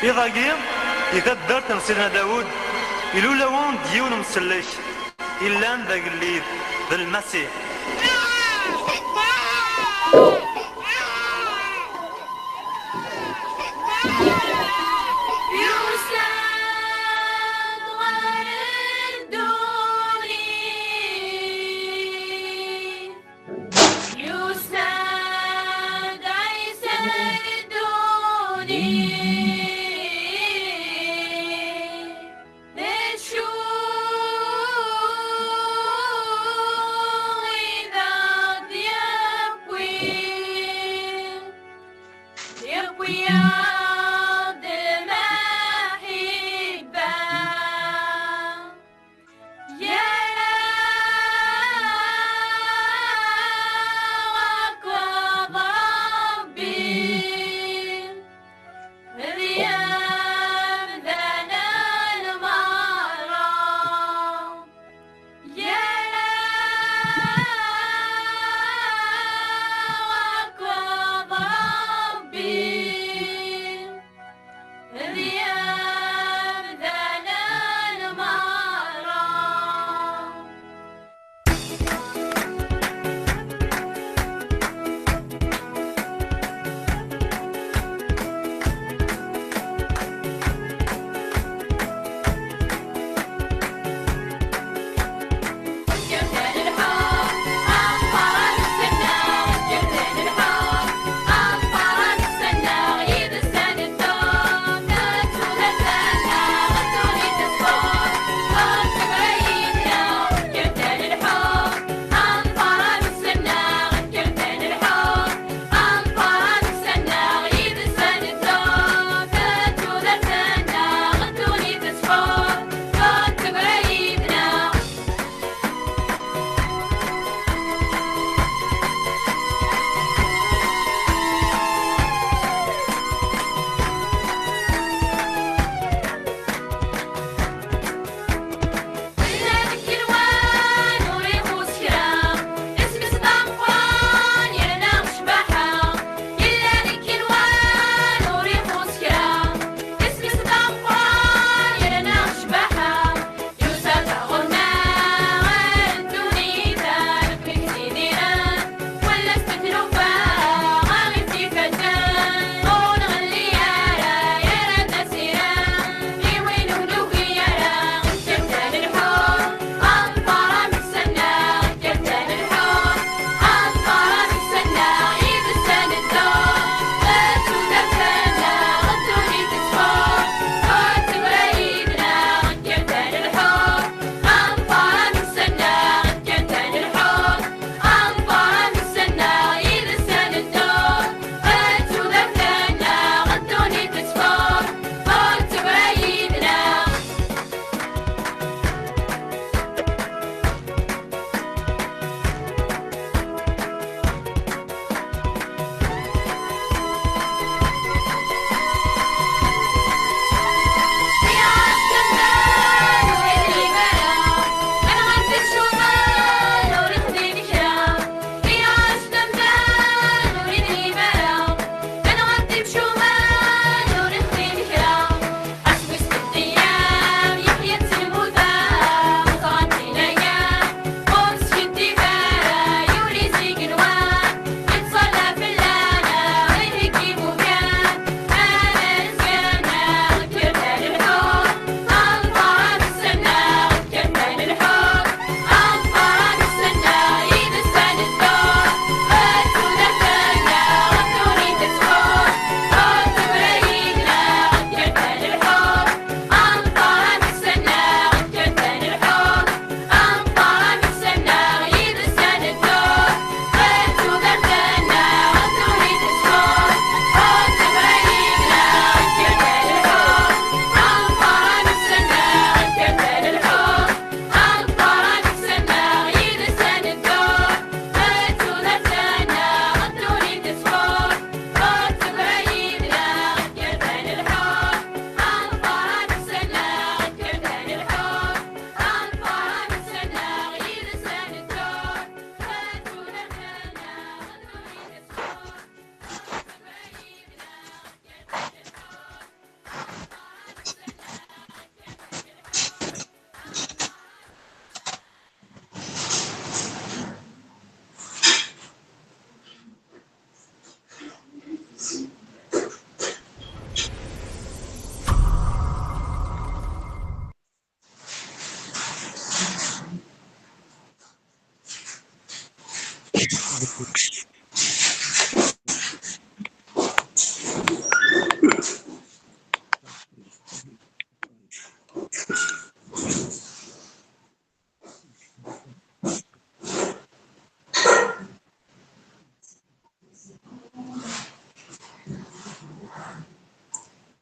إضاقي يقدر سيدنا داود إلولا وان ديون مسلش إلا ذاك اللي ذا المسيح.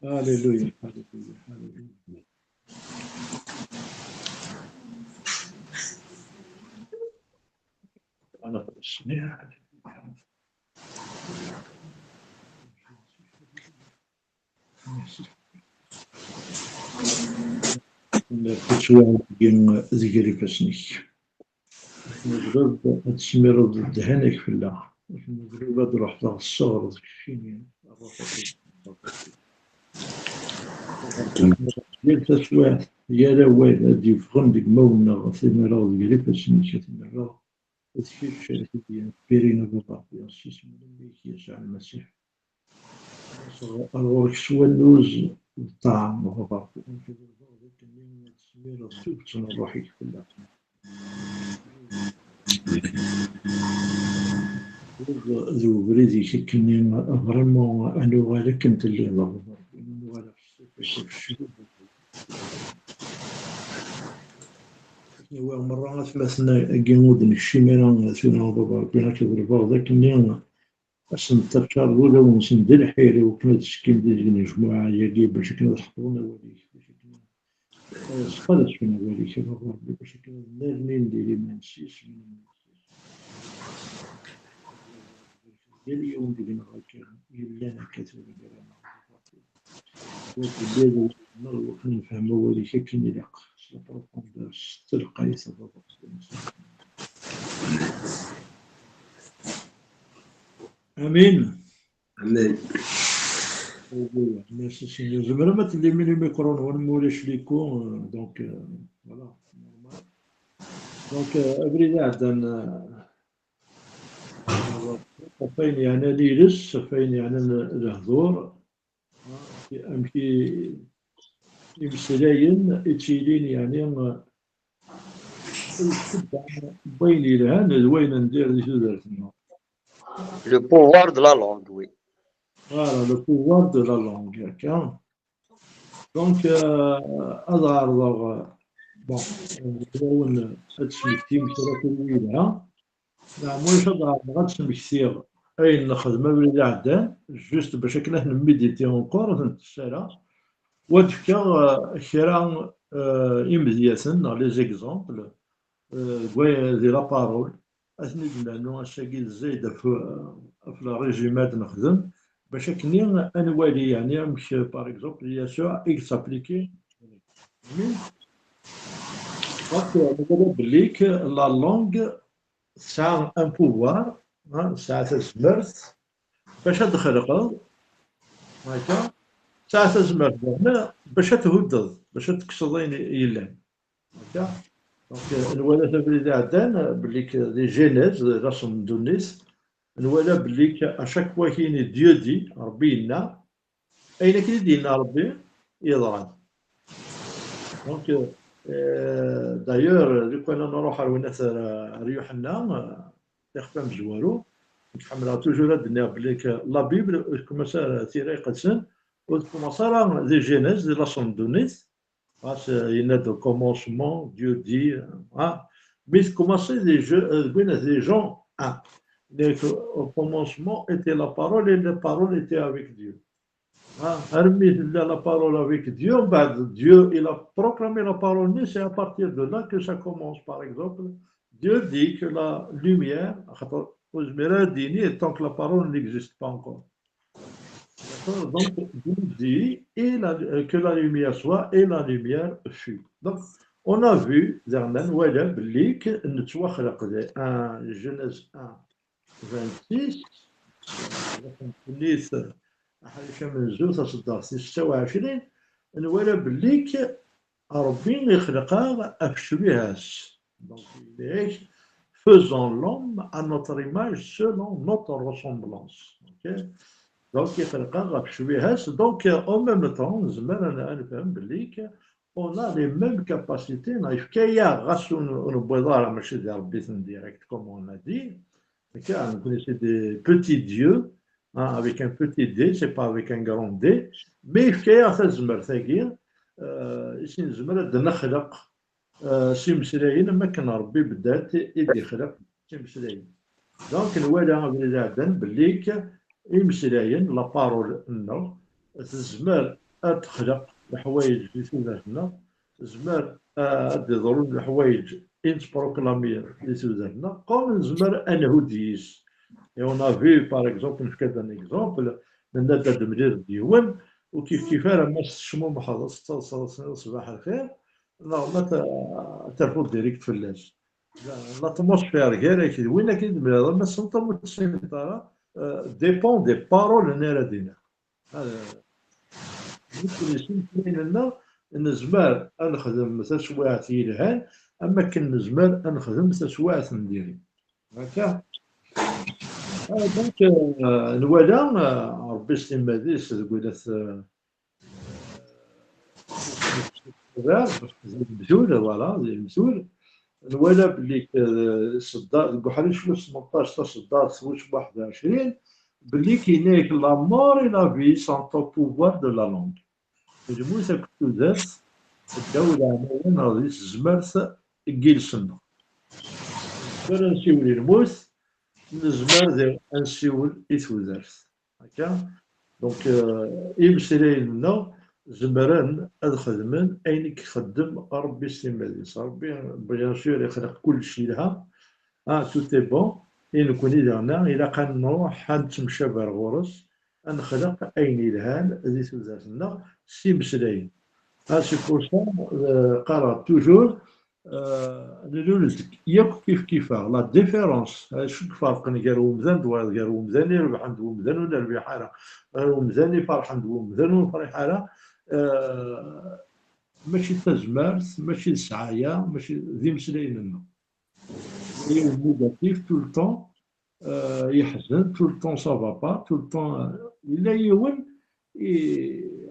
هاليلويا هاليلويا هاليلويا. أنا السميع التسويع ديال ذكري فاسنيك نضرب تسمير ضد هانيك في الله نضرب هاد روح ضغط الصغر فيني ديال التسويع يا ويل هادي فغن ديك مونا ثمرة ذكري فاسنيك ثمرة تكيف شركة ديال بيرينا بوطا ديال السيس ملي يسوع المسيح الغرق سوى اللوز الطعام وهو تسمير السوق روحي في الله ذو بريدي كني فريمون أنا وغالا كنت اللي الله وغالا في الشروق هو مرة ثلاثنا جنود الشمال ثنا بابا كنا كبر ذاك كني أصلا تفشر ولا ونسند الحيرة وكنا تسكين ديال المجموعة ديالي باش كنا نحضرونا وليك باش كنا سقطت فينا وليك باش كنا نارنين ديالي ما نسيش ديال اليوم ديالنا غاكا يلانا كاتب ديالنا وكذا وكنا نفهموا وليك كاين اللي تلقى امين امين. ميرسي زعما ما تلمي لي ميكرو ونمولاش ليكم دونك فوالا نورمال دونك ابريد عندنا فين يعني ليلس فين يعني الحضور امشي يمسلاين اتشيلين يعني بين الهان وين ندير اللي شو درتنا Le pouvoir de la langue, oui. Voilà, le pouvoir de la langue. Okay. Donc, أظهر bon, نقولون تسميتي مثلا كلها مش أظهر غتسمي كثير أي نخدم بلي عدان جوست باش كنا نميديتي اونكور نتسالى وتفكا كرا إمزياسن لي زيكزومبل دي لا بارول أثني لأنه الشاكي زايدة في الريجيمات نخدم باش كني انوالي يعني مش باغ اكزومبل يسوع اكسابليكي دونك نقولو بليك لا لونغ تسعى ان بوفوار تسعى تسمرت باش تخلق هكا تسعى تسمرت باش تهدد باش تكسضين يلان هكا دونك الولاده بلي عدان بليك دي جينيز رسم دونيس نوالا بليك اشاك فوا كاين ديو دي ربي لنا اين كاين دينا ربي يضرب دونك دايور لو كنا نروح لوينات ريوحنا يخدم بزوارو نحملها توجور الدنيا بليك لا بيبل كما صار تيري قدسن وكما صار دي جينيز دي لاسون دونيس باش ينادو كومونسمون ديو دي مي كومونسي دي جو وين دي جون au commencement était la parole et la parole était avec Dieu. La parole avec Dieu, Dieu il a proclamé la parole, mais c'est à partir de là que ça commence. Par exemple, Dieu dit que la lumière, tant que la parole n'existe pas encore. Donc, Dieu dit que la lumière soit et la lumière fut. Donc, on a vu, Zernan, Genèse 1. 26 نيث حاجه من زوج تصدر 26 نوالا بليك ربي يخلقها بشبيهاس دونك faisons l'homme à notre image selon notre ressemblance. Donc يخلقها بشبيهاس donc en même temps زعما نفهم بليك on a les mêmes capacités. نايف كايا غاسو نبغي ظاهر ماشي ديال ربي ديريكت comme on a dit. C'est des petits dieux, hein, avec un petit D, c'est pas avec un grand D, mais كاين تزمر ثاقي شي نزمر ad نخلق شي مسلايين ما كان ربي بدات يدي خلق شي مسلايين دونك نوالا بلي عدن بليك يمسلايين لا بارول انه تزمر تخلق الحوايج اللي توداتنا تزمر تضرب الحوايج انت بروكلامي اللي توداتنا قوم نزمر انه ديس. Et on a vu, par exemple, je fais un exemple, من نبدا دمرير ديوان وكيف كيف لما الشموع محاضرة صباح الخير ما ترفض ديريكت فلاش l'atmosphère غير كي وين كاين دمرير ما السلطة متسيطرة ديبون دي بارول نارا دينا هذا يمكن لنا نزمر نخدم مثلا سواعث يلهان اما كان نزمر نخدم مثلا سواعث نديري هكا. دونك نوالا ربي يسلم هذيس تقول المسؤول فوالا المسؤول نوالا بلي صدار البحري شوف 18 صدار سويش 21 بلي كاين لا مور اي لا في سون تو بوفوار دو لا لونغ الموسى كنتو ذات الدولة عموما غادي الزمرت كيلسنا كان نسيولي الموت نزمر ديال نسيول إتودرت هكا. دونك إمسلاين لنا زمران أد خدمن أين كيخدم ربي سيماديس ربي بيان سور يخلق كل شيء لها توت بون إن نكون درنا إلا كان نروح نتمشى برغورس نخلق أين الهان ذي تودرتنا سيمسلاين سي بور سا قرا توجور نلولزك ياك كيف كيفاه لا ديفيرونس شو الفرق كاع ومزان دوار كاع ومزان يربح عند ومزان ولا ربح حاله ومزان يفرح عند ومزان وفرح حاله ماشي تزمارت ماشي سعايا ماشي ذي مسلاين لنا هي نيجاتيف تو الطون يحزن تو الطون سافا با تو الطون الا يون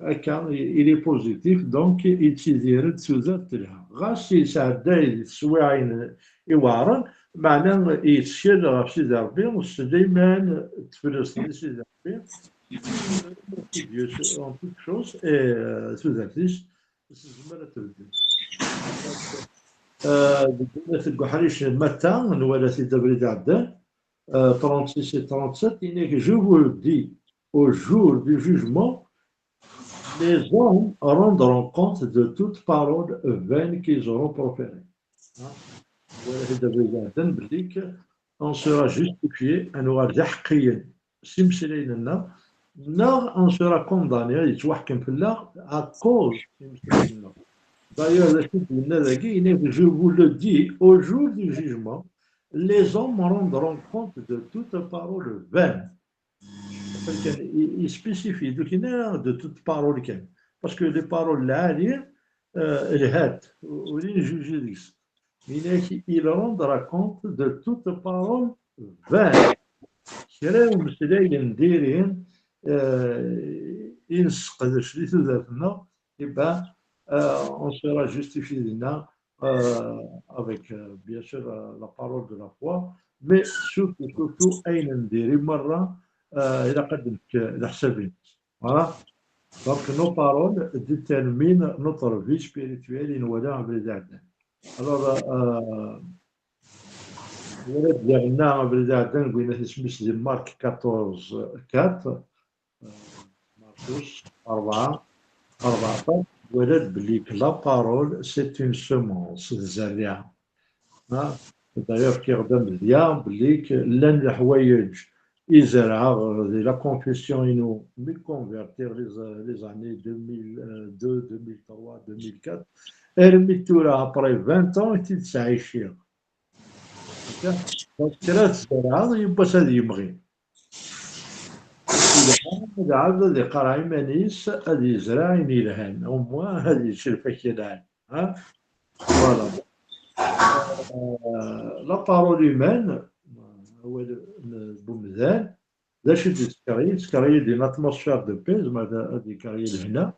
هكا إلي بوزيتيف دونك يتيزيرد سوزات لها غاس يسعداي سواعين يوعرن معناه يتشير غاف سيدي ربي دايما تفرس سيدي ربي اون توت شوز سوزاتيش زمالة تبدل بدنا الكحريش متى نوالا سيدي بريد عدان 36 et 37 il n'est que je vous le dis au jour du jugement les hommes rendront compte de toute parole vaine qu'ils auront proférée. On sera justifié, on sera condamné à cause. D'ailleurs, je vous le dis, au jour du jugement, les hommes rendront compte de toute parole vaine. Il spécifie de toute parole parce que les paroles là elles hâtent ou les juges il rendra compte de toute parole vaine on sera justifié avec bien sûr la parole de la foi mais surtout أين نديري مرة إلى قدمك الحسابين. Voilà. Donc nos paroles déterminent notre vie spirituelle in ولا عبد عدنان. Alors ولد ديالنا عبد عدنان قلنا اسمه ديال مارك 14 ماركوس 14 ولد بلي لا بارول سي اون سيمونس الزريعة. D'ailleurs كي غدا مزيان بليك لان الحوايج يزرع la confession nous convertir les années 2002 2003 2004 ermitura après 20 ans تتعيشيها كرات الزرعة يبقى هذا يبغي إذا عاد اللي قرا يمانيس هذه يزرع يلهان أو موا هذه يشرفك يلهان فوالا لا بارول هيومان هو بومزان لاش تسكري تسكري دي لاتموسفير دو بيز ماذا هادي كاري لهنا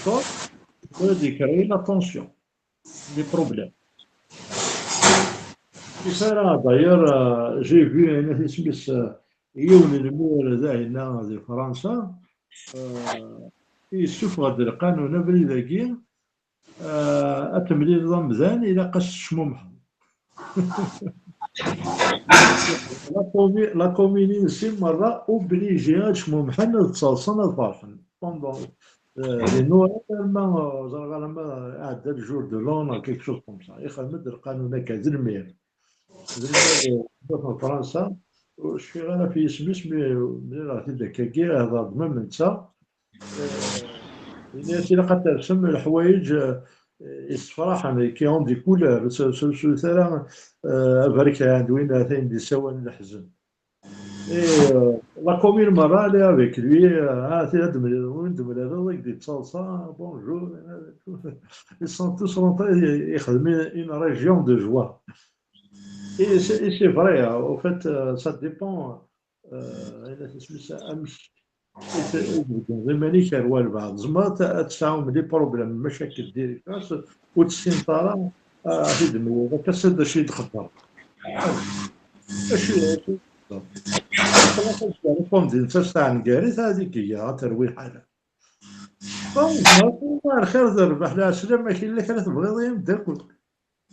دونك هادي كاري لا طونسيون لي بروبليم كيف أنا داير جي في هنا تسميس يوم المور ذا هنا في فرنسا يسوف غاد القانون بلي ذاكي أتملي نظام ذان إلى قاس الشمومح لا كوميني نسي مرة أوبليجي شمومحن تصلصن الفارحن بوندون لي نوار ما زرغا ما عدى الجور دو لون كيك شوز كوم سا يخدم القانون هكا زلمير زلمير في فرنسا شغالة في سميس ملي راه تبدا كي هضر ميم نتا الناس إلا قد ترسم الحوايج يصفراحا كي اون دي كولور مثلا برك عند وين ثاني دي سوان الحزن لا كومين مرة اللي افيك لوي هاد وين هذا يدي تصالصا بونجور ils sont tous rentrés يخدموا une région de joie et c'est vrai au fait ça dépend إلا تسمى امشي مانيش روال بعض زعما تسعهم لي بروبليم مشاكل ديريكت وتسينطارا تدمي هذاك السد شي تخطر اشي خلاص ديال تاع نقاريت هذيك هي تروي حالها الخير تربح لها سلام ما كاين الا كانت تبغيض يمدك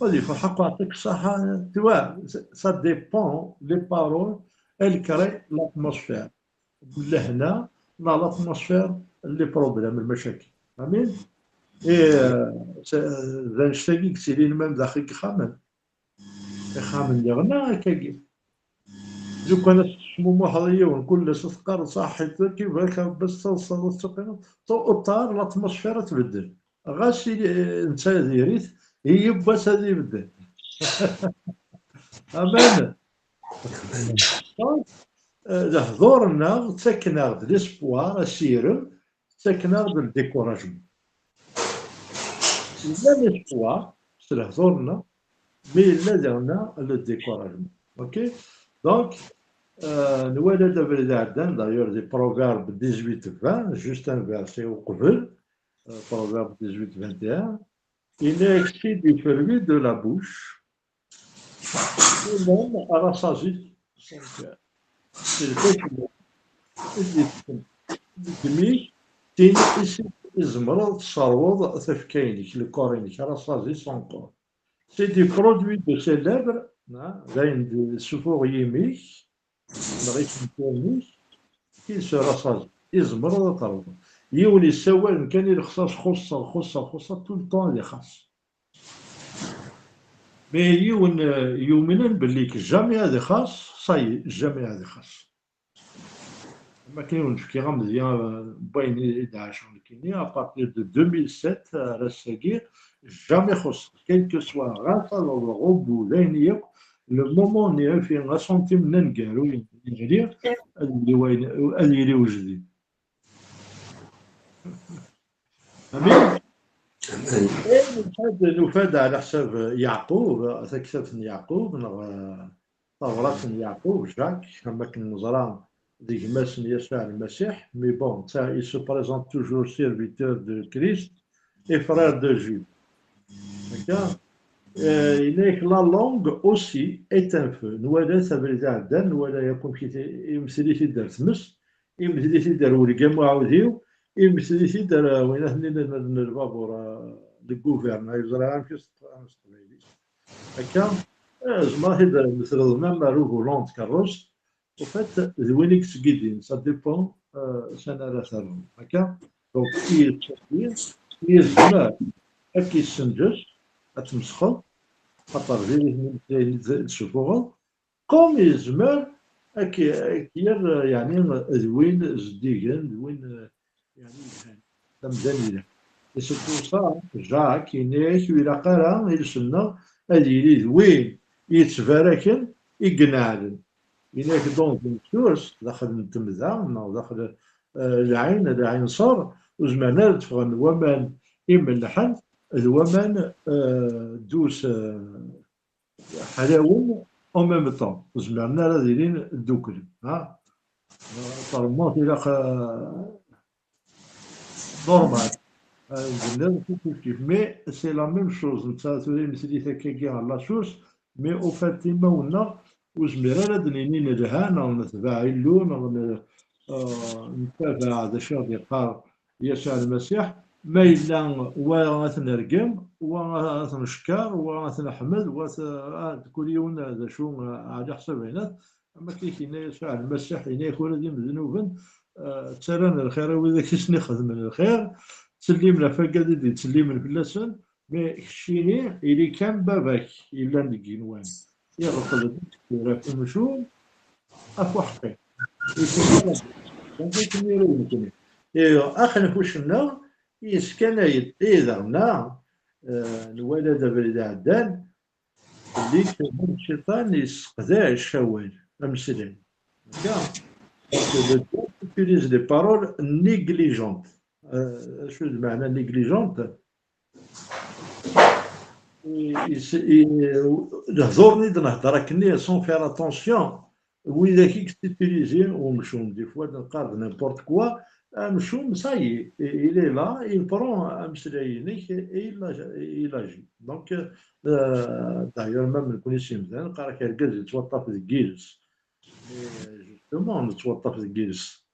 غادي في الحق يعطيك الصحة توا سا ديبون لي بارول الكري لاتموسفير لهنا لا لاتموسفير لي بروبليم المشاكل فهمين ذا نشتاقي كسيرين مام داخل خامن اللي غنا كاكي لو كان شمومو حضية ونقول تذكر صحي كيف هكا بس توصل السقيمة الطار لاتموسفير تبدل غاشي انت ديريت هي باس هذه يبدل امان حضورنا تسكنا ليسبوار السيرم تسكنا الديكوراجمون لا ليسبوار سي حضورنا مي لا درنا لو ديكوراجمون اوكي دونك نوالا دابا عندنا دايور دي بروفيرب 18 20 جوست ان فيرسي وقبل proverbe 18-21, il est écrit du fruit de la bouche, et l'homme rassasie son cœur. C'est le fait que يزمرض تصروض تفكينك لكورينك rassasie son corps. C'est des produits de ses lèvres, d'un souffle yémique, qu'il se rassasie. يزمرض طرد. يولي يسوال كان الخصاص خصة طول الطون اللي خاص مي يؤمنون باللي جامي هذا خاص صاي جامي هذا خاص ما كاينش كي غمزيان باين 11 كاينين ابارتير دو 2007 راساكي جامي خص كيلكو سوا غاصا ولا غوبو لين لو مومون اللي فيه سنتيم ننقالو يغلي اللي وجدي امين نفاد على حساب يعقوب كتاب يعقوب طغرات يعقوب جاك كما كنزرا ديك ماس يسوع المسيح مي بون تا il se présente toujours serviteur de Christ et frère de Jude. D'accord. Il est que la langue aussi est un feu. نوالا تبرد عدن نوالا يكون يمثلي في دار تمس يمثلي في دار ولقام وعاوديو يمثل في دار وين هنا البابور الجوفرنا يزرع في استراليا هكا زعما هذا مثل مام روحو لونت كاروس وفات وين كتقيدين سا ديبون سنه راه ثرهم هكا دونك يزمر هكا يسنجز تمسخل خاطر تشوفوها كوم يزمر هكا يعني وين زديقن وين يعني تمدنينا يسدو صار جاك ينيك ولا قرا يلسنا هذه وين يتفاركن يقنعن ينيك دونك السورس داخل التمذا داخل العين صار وزمانا تفغن ومان يملحن الومان دوس حلاون او ميم طون زمانا راه دايرين الدوكل ها طالما الى normal. Mais c'est la même chose. La source, مي او فات تيما ونا وزمير راه دنيني نلها نتبع إلو نتابع ذا شو غادي يقال يسوع المسيح ما إلا وغتنرقم وغتنشكر وغتنحمد كل يوم هذا شو على حسب عينات أما كاين يسوع المسيح إنا يكون ديما ذنوبا تسالنا الخير وإذا كيسني خدم الخير تسليم فقد دي تسليم بلاسن مي كشيني إلي كان باباك إلا نقينوان يغفل راه مشون أفو حقي يمكن اخر كوشنا يسكن يديرنا الولد بريد عدان اللي كان الشيطان يسقدا الشوال امثلا كاع utilise des paroles négligentes شو المعنى نيجليجونت الهضور نهضر كني سون فير اتونسيون وإذا كي تيتيليزي ومشوم دي فوا نقال نيمبورت كوا مشوم صاي إلي لا يبرون أمسلاينك إلا جي دونك دايور ميم الكونيسي مزيان قال لك الرجال يتوظف في الجيلس جوستومون يتوظف في الجيلس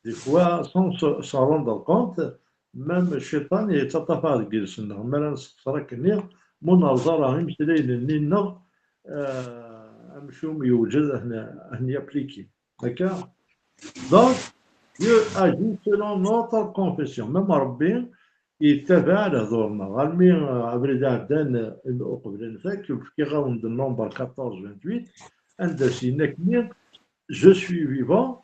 دي فوا سون سون روندر كونت ميم الشيطان يتطفى على الجيلس مالا نسقسرك كني مناظرة راهي مسلاين نينا مشوم يوجد هنا يابليكي هكا دونك Dieu agit selon notre confession même ربي يتبع لهضورنا غالمي عبريد عدان قبل نفاك كي غاوند النومبر 14 28 عند سينا كني جو سوي فيفون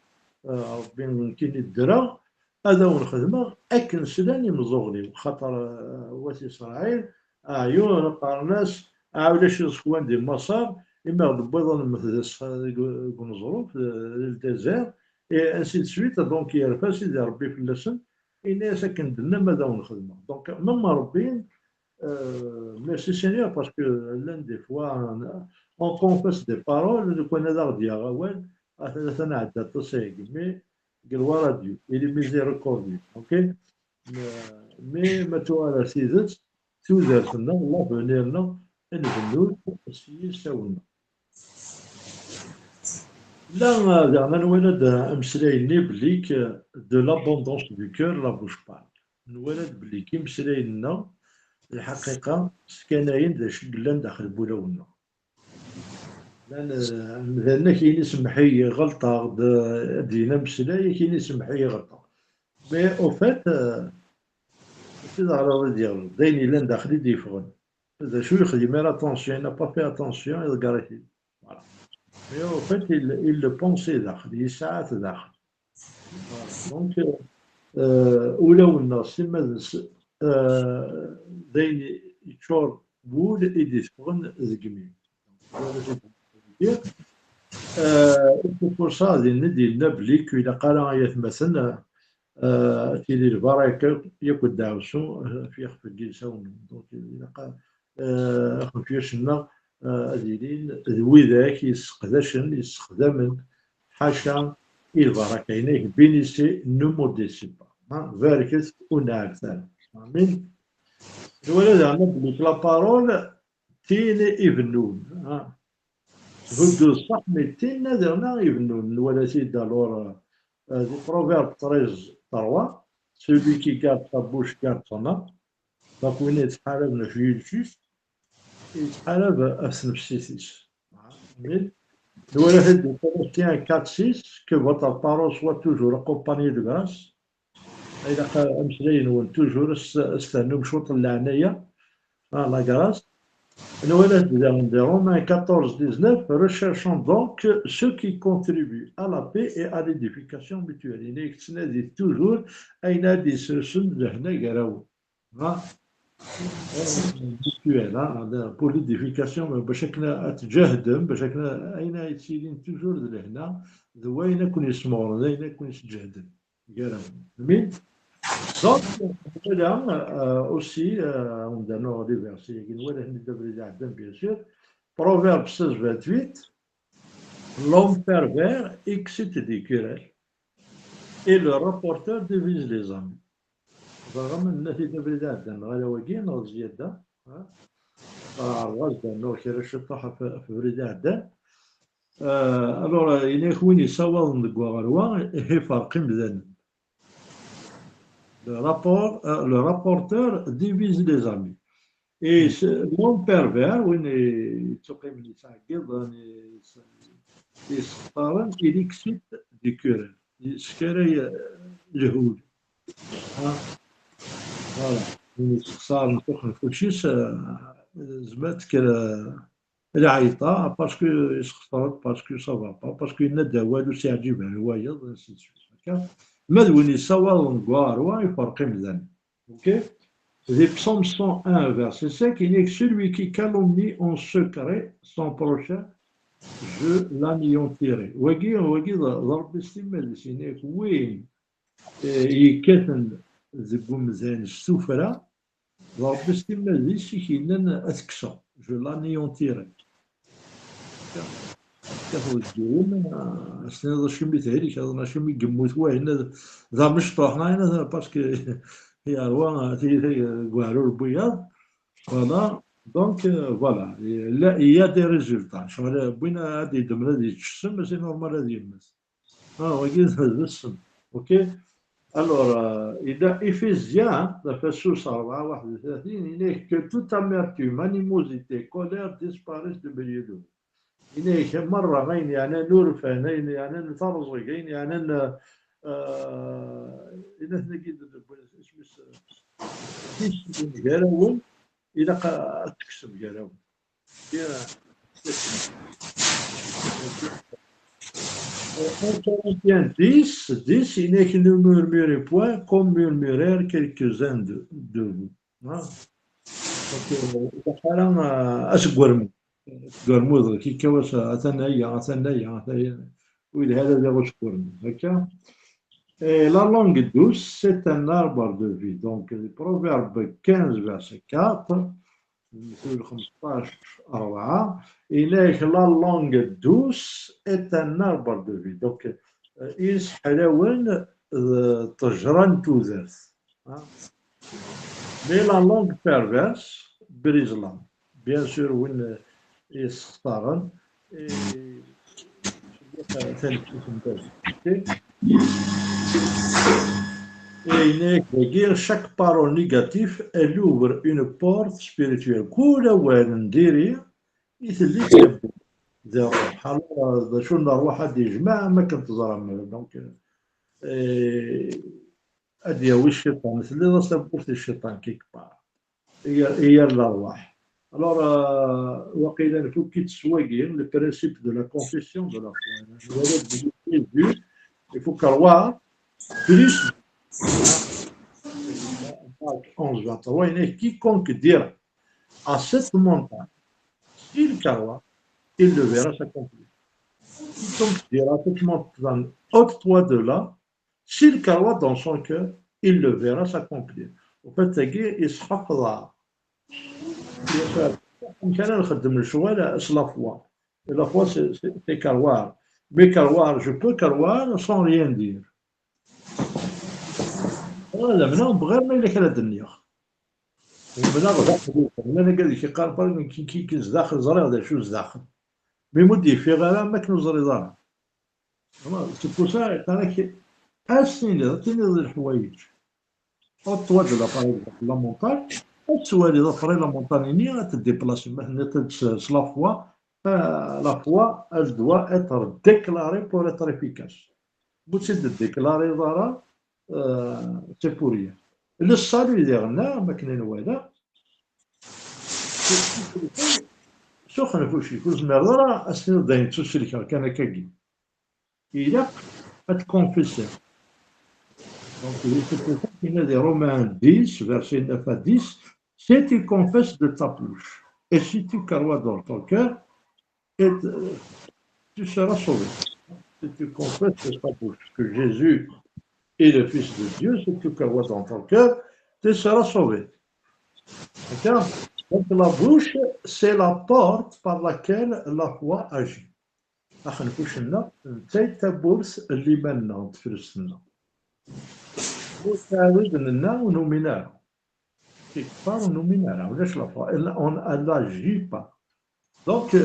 ربي كي ندرا هذا ونخدمه اكن سلاني مزوغلي خاطر واسي اسرائيل عيون قارناس عاولاش سكوان دي مصر إما غدبوض مثل كنزرو في الجزائر et ainsi de suite دونك يعرف سيدي ربي في اللسن إنا ساكن دنا ماذا ونخدمه دونك مما ربي ميرسي سينيور باسكو لان دي فوا اون كونفيس دي بارول لو كان هذا غادي غوال ثلاثة عدة تصيق مي قال ورا ديو إلي ميزيريكوردي اوكي مي ما توالى سيدت تودرتنا الله بنيرنا نبنو السيد ساونا لا زعما نولد امسلايني بليك دو لابوندونس دو كور لا بوش بارل نولد بلي كي مسلاينا الحقيقه سكاناين داش قلان داخل بولاونا لان مثلا كاين يسمحي غلطه دينا مسلاي كاين يسمحي غلطه مي او فات سيدي على ديالو دايني لان داخلي ديفغن هذا شو يخدم لا اتونسيون نا با في اتونسيون يلقى فوالا مي او فات il le pensait داخل يساعات داخل دونك ولاو الناس تما داين يتشور بول يديفغن ذكمي الفرصة غادي ندي لنا بلي كي إلا قال آيات مثلا تيدي البركة ياكل داوسو في خف الجلسة دونك إلا قال خفيشنا أديلين وذاك يستخدمن حاشا البركة هناك بينيسي نموديسي با فاركس ونعرفان آمين الولد عندنا بلي لا بارول تيني يبنون بدو الصح مي تينا درنا يبنون الولد سيدا لور دي بروفيرب 13 3 celui qui garde sa bouche garde son âme donc وين يتحارب نفي الجيش يتحارب أسن بسيسيس الولد Colossiens 4 6 que votre parole soit toujours accompagnée de grâce إذا قال أمسلين ون توجور استنوا بشوط العناية la grâce Dans Romains 14, 19, recherchons donc ceux qui contribuent à la paix et à l'édification mutuelle. Il est toujours un des solutions de mutuelle pour l'édification. بشكل تجاهدهم بشكل أين يتسيدين toujours de هنا ذوين يكون يسمعون ذوين يكون يتجاهدون. جميل. Donc, aussi, on donne des versets, bien sûr. Proverbe 16, 28. L'homme pervers excite des querelles et le rapporteur divise les âmes. Vraiment, الناس يدبر ذاتهم غير وجين أو زيادة غزة نو كيرا شطوحة في بريد عدان. الوغ إناك وين يصور ديك غروة هي فرق مزال. Le rapporteur divise les amis. Et l'homme pervers, وين يتقيم يتعقد يسقطارن il excite du querelle. يسكري الهول. فوالا وين يتخسر نسخن كلشي زعما العيطة باسكو يسخسرت باسكو صافا با باسكو ينادى والو سيعجبها الوايض انسي دسويت هكا. ما وين يصور نكواروا يفرق مزال. اوكي. Les psaumes 101, verset 5, il n'est que celui qui calomnie en secret son prochain, je l'anéantirai. وقي ضرب استمال سينيك وين يكتن ذبو مزان السفرة ضرب استمال لي سيكينن أتكسر je l'anéantirai. كاخذ الديون سنة شمي تهريك هذا شمي قموت واحد ذا مشطوح هنا باسكو هي روا تي كوارو البياض. فوالا دونك فوالا لا il y a des résultats شغل بوينا هادي الدمرة هادي تشسم ماشي نورمال هادي يمس وكي السم. اوكي. Alors, dans Éphésiens, le verset 4, il est que toute amertume, animosité, colère disparaissent du milieu de vous. Il est que مرة غين يعني نورفان يعني نفرزق يعني إذا نجد اسم جراون إذا تكسب جراون. En Corinthiens 10, il n'est que ne murmurez point comme murmurèrent quelques-uns de vous. Donc, أسقرمو قرمو كي كواس أثنايا وإذا هذا ذا أسقرمو هكا. La langue douce, c'est un arbre de vie. Donc, le proverbe 15, verset 4, إليك la langue douce est un arbre de vie. Donc, يسحلون تجران تودرث. Mais la langue perverse brise l'âme. Bien sûr, وين يسختارن Et chaque parole négative, elle ouvre une porte spirituelle. كل وين نديري يثلي كتاب ذا الروح. alors شو الروح هذه جماعة ما كنت زرم دونك هذه هو الشيطان مثل اللي صبرت الشيطان كيك بار هي الأرواح. alors وقيلا نفك تسواقين le principe de la confession de la foi. Il faut croire plus 11, 23, quiconque dira à cette montagne, s'il croit, il le verra s'accomplir. Quiconque dira à cette montagne, ôte-toi de là, s'il croit dans son cœur, il le verra s'accomplir. Au fait, il se حفظها. كان نخدم الشوال c'est la foi. Et la foi, c'est croire. Mais croire, je peux croire sans rien dire. لا منهم بغير ما يلك على الدنيا ومنا انا قال لك قال فرق كي داخل زري هذا شو داخل بمدي في غير ما كانوا زري دار سي بور سا انا كي اسنين تيني الحوايج اوتوا دو لا مونتاج السوالي ضفري لا مونتانيني غتديبلاسي مثلا تدس لا فوا لا فوا elle doit être déclarée pour être efficace بوتسد ديكلاري دارا c'est pour rien. Le salut ديالنا ما كاين والو سخن فوشي كوز مرة أسنو داين تسلكا كان كاكي إلا تكونفيسي donc il y a des Romains 10 verset 9 à 10 si tu confesses de ta bouche et si tu crois dans ton cœur tu seras sauvé. Si tu confesses de ta bouche que Jésus et le Fils de Dieu, si tu crois dans ton cœur, tu seras sauvé. D'accord? Donc la bouche, c'est la porte par laquelle la foi agit. نخش لنا نتايت بورس اللي بالنا تفرسنا وتعود لنا ونؤمنها quelque part nominal, علاش لا fois elle n'agit pas. Donc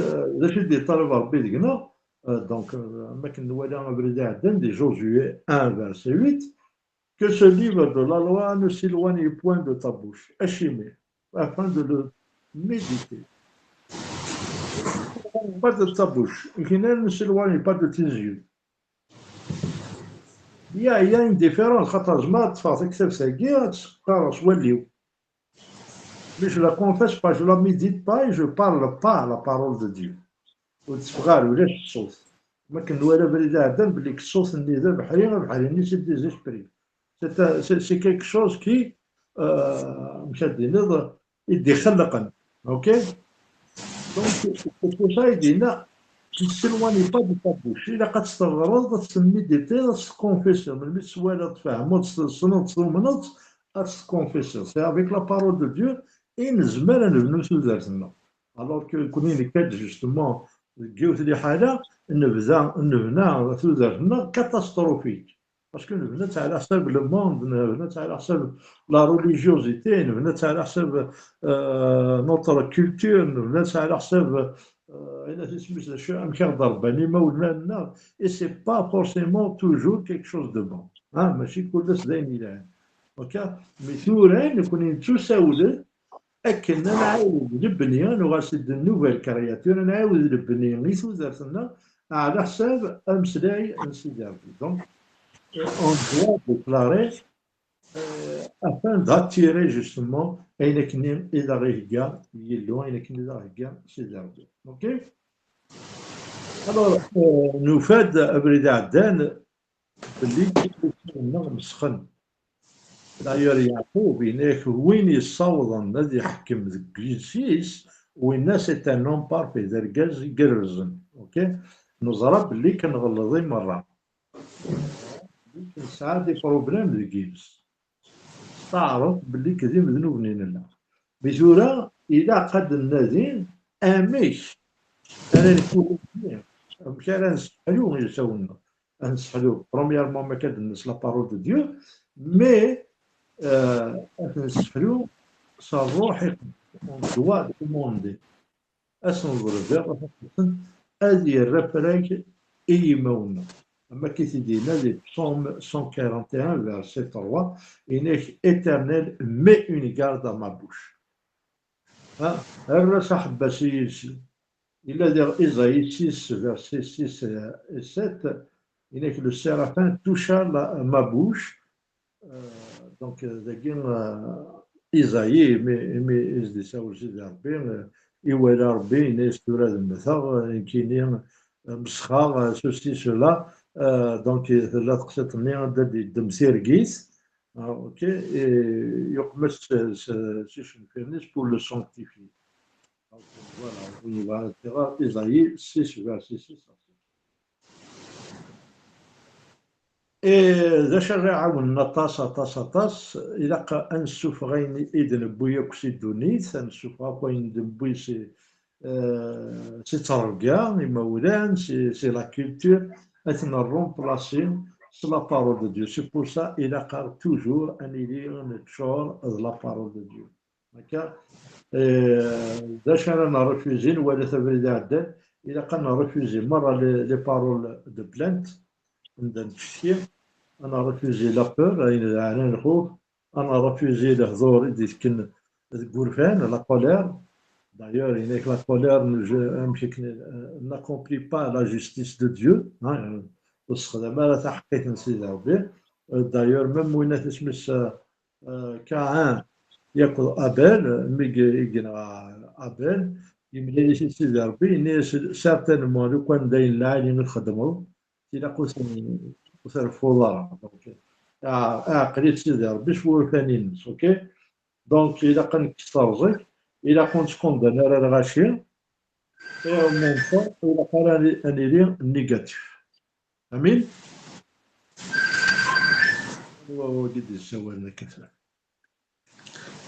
باش يدير طالب ربي ديالنا donc ما كنوالي بريد عدن دي Josué 1 verset 8 que ce livre de la loi ne s'éloigne point de ta bouche, Hachimé, afin de le méditer. Pas de ta bouche, qui ne s'éloigne pas de tes yeux. Il y a une différence. خاطر جماعة تفاصيل كتاب ساقية تقرا سواليو. Mais je la confesse pas, je la médite pas et je parle pas la parole de Dieu. وتفغال ولاش الصوت. ما كنوالى بريد عدن بلي الصوت اللي ذا بحري ني سي ديزيسبري. C'est quelque chose qui مشات نظر يدي خلقا. OK? Donc c'est pour ça يدينا ne s'éloigne pas de ta bouche. إلا قد تستغرض تميديتي تكونفيسي من سوالا تفهمو تصومنط تكونفيسي. C'est avec la parole de Dieu et نزمر نبنو سودارتنا. Alors que كوني كاد justement جيوت لي حالة نبنا سودارتنا كاتاستروفيك. باسكو نبنات على حساب لو موند، نبنات على حساب لا ريليجيوزيتي، نبنات على حساب نوتر كولتور، نبنات على حساب الا تسميت شو امكان ضرباني ما ولنا اي سي با فورسيمون توجور كيك شوز دو بون ماشي كلش دايم يلعب اوكي. مي ثورا نكون نتساود اكن نعاود نبني نغاسد نوفيل كرياتور نعاود نبني غير وزارتنا على حساب امسلاي نسيدي ربي. دونك on doit déclarer afin d'attirer justement Einakinim et la Réhiga, Yellow, Einakinim et la Réhiga, c'est d'arbre. Ok? Alors, nous fait Abrida Dan, d'ailleurs, Yacoub, il est que Winnie Saudan, Nadi Hakim Gizis, Winna c'est un nom parfait, Zergaz Gerzen. Ok? Nous avons dit qu'on va le marra. Ça a des problèmes de Gibbs. تعرف باللي كثير من ذنوبنا لله بزورة إذا قد النادين أميش أنا نكون مش أنا نسحلو يسوونا نسحلو برومييرمون ما كنس لا بارول دو ديو مي نسحلو صار on doit demander à son revers هذه الرفراك أي مونا. أما كي تدينا لي psaume 141 verset 3 il est éternel met une garde à ma bouche. الرسح بسيسي إلا دير إزاïe 6 verset 6 et 7 il est que le séraphin toucha ma bouche. Donc إزاïe mais إز دي ساوزي دي ربي إيوالا ربي إناس تورا المثا يمكن مسخا ceci cela. Donc لا تقسطني دي دمسيركيس اوكي يقمس سيشن فيرنيس pour le sanctifier. Donc voilà, on va faire Isaïe 6 verset 6. ذا شرع عاون طاس إلا أنسوف غين إذن بويا كسي دونيت أنسوف غين بوي سي ترقا مولان سي لا كولتور أثنا remplacer c'est la parole de Dieu. C'est pour ça qu'il a toujours un lire نتشور la parole de Dieu. D'accord? داش أنا refusé ولا تبريد عدل إذا كنا refusé مرة les paroles de plainte عند الشيء أنا refusé la peur أنا الخوف أنا refusé الحضور إذا كن الغرفان la colère. D'ailleurs, il est que la colère n'accomplit pas la justice de Dieu. D'ailleurs, même où il est Caïn, il y a Abel, Abel, il me dit ici il est certainement le coin d'un là, il est khadamo, il a causé le foulard. Donc, il a quand il a condamné à la rachir et en même temps, il a parlé un élire négatif. Amen.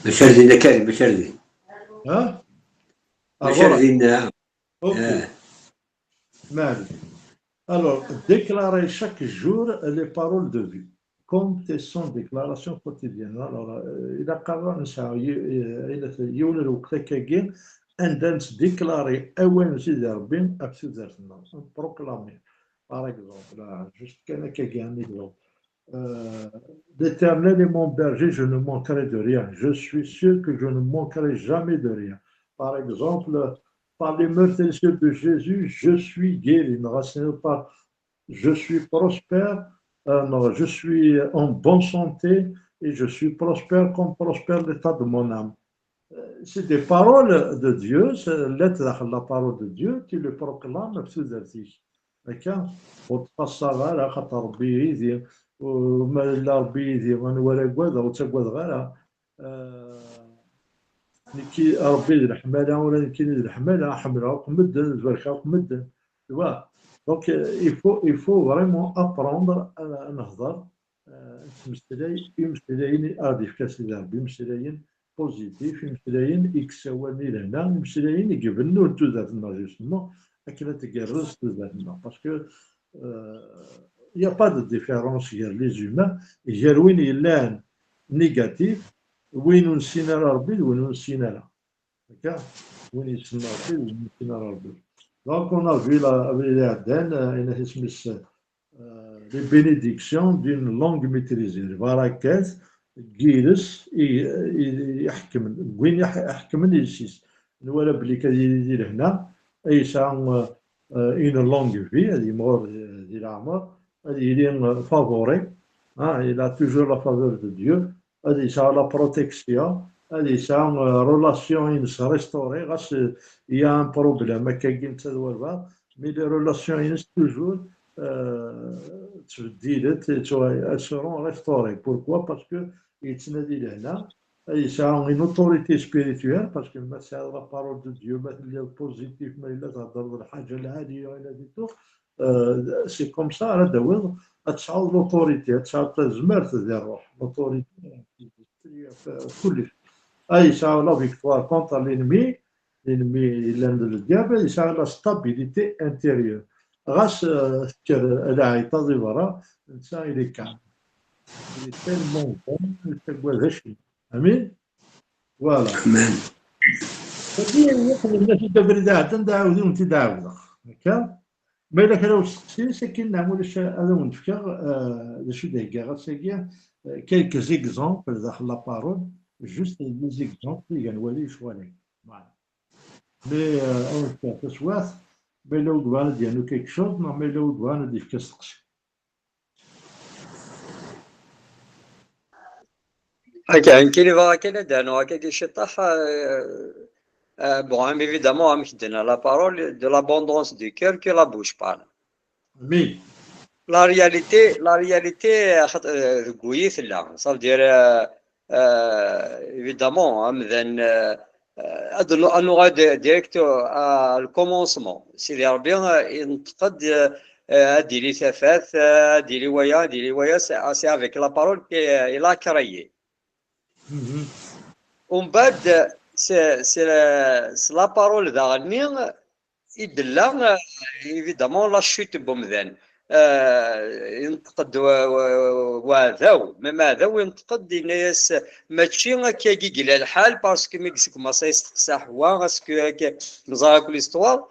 بشردي نكاري بشردي ها؟ بشردي نعم. Mal. Alors, déclarer chaque jour les paroles de vie. comme son déclaration quotidienne. Alors, il a قرر نسعى يولد وكتاكين عندنا déclarer أول سيدي ربي أبسط ذاتنا proclamer par exemple juste كان كاين exemple l'Éternel est mon berger, je ne manquerai de rien. Je suis sûr que je ne manquerai jamais de rien. Par exemple, par les meurtrissures de Jésus, je suis guéri. Par je suis prospère, non, je suis en bonne santé et je suis prospère comme prospère l'état de mon âme. C'est des paroles de Dieu, c'est la parole de Dieu, tu le proclames sous article. D'accord? وتفسرها على خاطر ربي يدير وما لا ربي يدير ولا كواذا وتقواذ غيرها كي ربي يدير حمالها ولا كي يدير حمالها حملها وقمدن زبركها وقمدن tu vois. Donc il faut vraiment apprendre à نهضر نتمثلي يمثلين أضيف كاسي ربي يمثلين بوزيتيف يمثلين إكسواني لهنا يمثلين يقبلوا توذاتنا جوستمون أكلا تقرز توذاتنا باسكو il n'y a pas de différence entre les humains. Il y a وين يلان négatif, وين نسينا ربي وين نسينا لا. وين يسمى ربي وين نسينا ربي. Donc on a vu la Aden, les bénédictions d'une langue maîtrisée. Barakat, Giris, يحكم وين يحكم السيس. نولا بلي كيدير هنا أي ساعة une longue vie, elle est morte il est favori, hein, il a toujours la faveur de Dieu, il a la protection, il a une relation il se restaurée, il y a un problème, mais les relations il toujours elles seront restaurées. Pourquoi? Parce que il y a une autorité spirituelle parce que c'est la parole de Dieu, le positif, c'est comme ça, l'autorité, l'autorité, il a la victoire contre l'ennemi, le diable, il a la stabilité intérieure. Grâce à la il est calme. Il est tellement bon, il est امين فوالا amen. الناس تبرد ندعاود وانت دعاود هكا ما الا كانوا سقسين ساكن نعمل هذا ونفكر شو دايكا غاساكيا كيلك زيكزامبل داخل لا بارول جوست لي زيكزامبل اللي غنولي شوالي مي اون تسواث مي لو دوان ديالو كيك شوز مي لو دوان ديك كسقسي كاين كاين دانو هكا شطح bon évidemment I'm donné la parole de l'abondance du cœur que la bouche parle. مي La réalité كويس لا ça veut dire évidemment مثلا أنو ديريكتو على الكومونسمون سيدي ربي ينتقد هادي لي ثفاث هادي لي ويا سي افيك لا بارول كي لا كريي ومن بعد سي لا بارول داغني يدلا ايفيدامون لا شوت بومذان ينتقد وهذاو ماذا ينتقد الناس ماشي كي قيل الحال باسكو ميكسيك ما سيستقسى حوا اسكو نزار كل استوار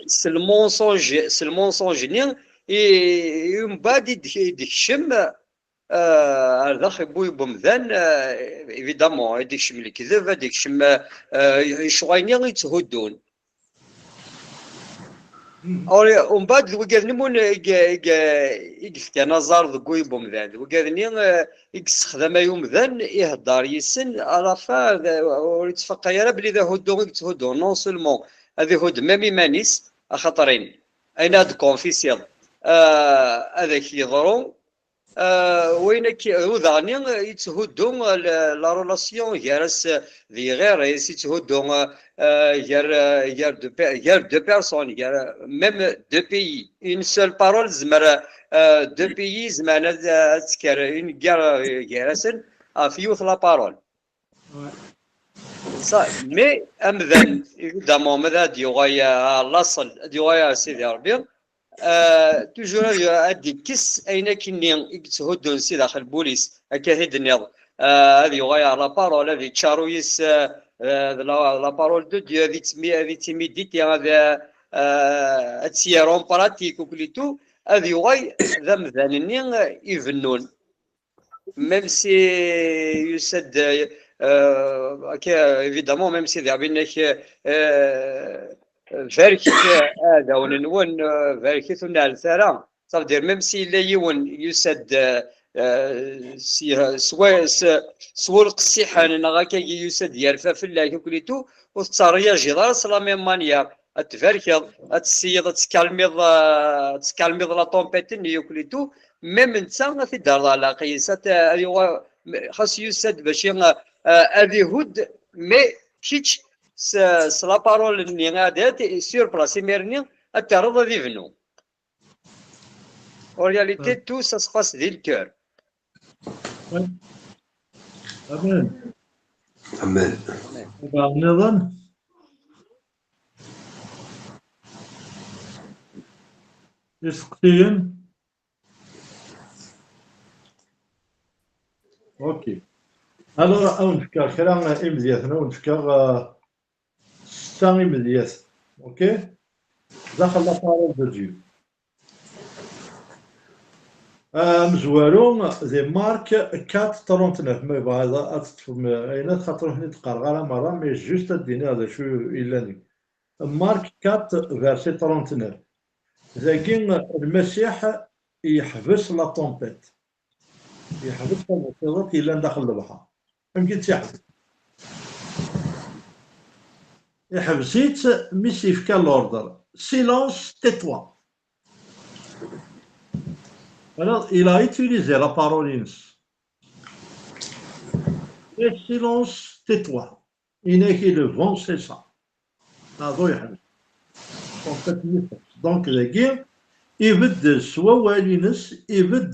سي المونسونج نين ومن بعد يدكشم هذا خبوي بومذان ايفيدامون يدكشم الكذب يدكشم شغاينين يتهدون ومن بعد وقاذني مون يقفتي نظر ذكوي بومذان وقاذني يستخدم يومذان يهدار يسن على فا ويتفقى يا بلي ذا هدو يتهدو نون سولمون هذي هود مامي مانيس خطرين اين هاد كونفيسيال هذاك يضرو وين وذاني يتهدو لا رولاسيون غيرس ذي غير يتهدو غير دو بيرسون غير ميم دو بيي اون سول بارول زمر دو بيي زمان تذكر اون غيرسن فيوث لا بارول صح مي امذن évidemment ماذا ديوغايا لاصل ديوغايا سيدي ربي توجور هادي كس اين كني يتهدون سي داخل البوليس هكا النظام هذه غاية لا بارول هذه تشارويس لا بارول دو ديو هذه تيميديتي هذا تسيرون براتيك وكليتو هذه غاي ذا مثلا يفنون ميم سي يسد évidemment même si بانك فاركت هذا ونون فاركت على الثرى صافي ميم سي لا يون يسد سوا القسيحان انا غاكا يسد يرفع في الله كليتو وتصاريا جدار سلا ميم مانيير تفاركض تسيض تسكالميض لا طومبيتي كليتو ميم انت في دار على قيسات خاص يسد باش هذه هود مي كيتش سلا بارول اللي غادات سور بلاصي ميرني التعرض ذي فنو en réalité tout ça se passe dès le cœur. Amen. Amen. نظن يسقطين. اوكي alors نفكر كلام امزياثنا ونفكر ستة امزياث اوكي داخل لا بارول دو ديو مزوارون ذي مارك 439 ما يبغى هذا أتفهم أين خاطر هني تقرا على مرة مي جوست الدين هذا شو إلا مارك 4 فيرسي 39 ذاكين المسيح يحبس لا طومبيت يحبس المصيبات إلا داخل البحر يمكن تحبس يحبسيت ميسي في كالوردر سيلونس تيتوا. Alors, il a utilisé la parole ins. Et silence, tais-toi. Il n'est que le vent, c'est ça. Donc, la guerre, il veut soit walines, il veut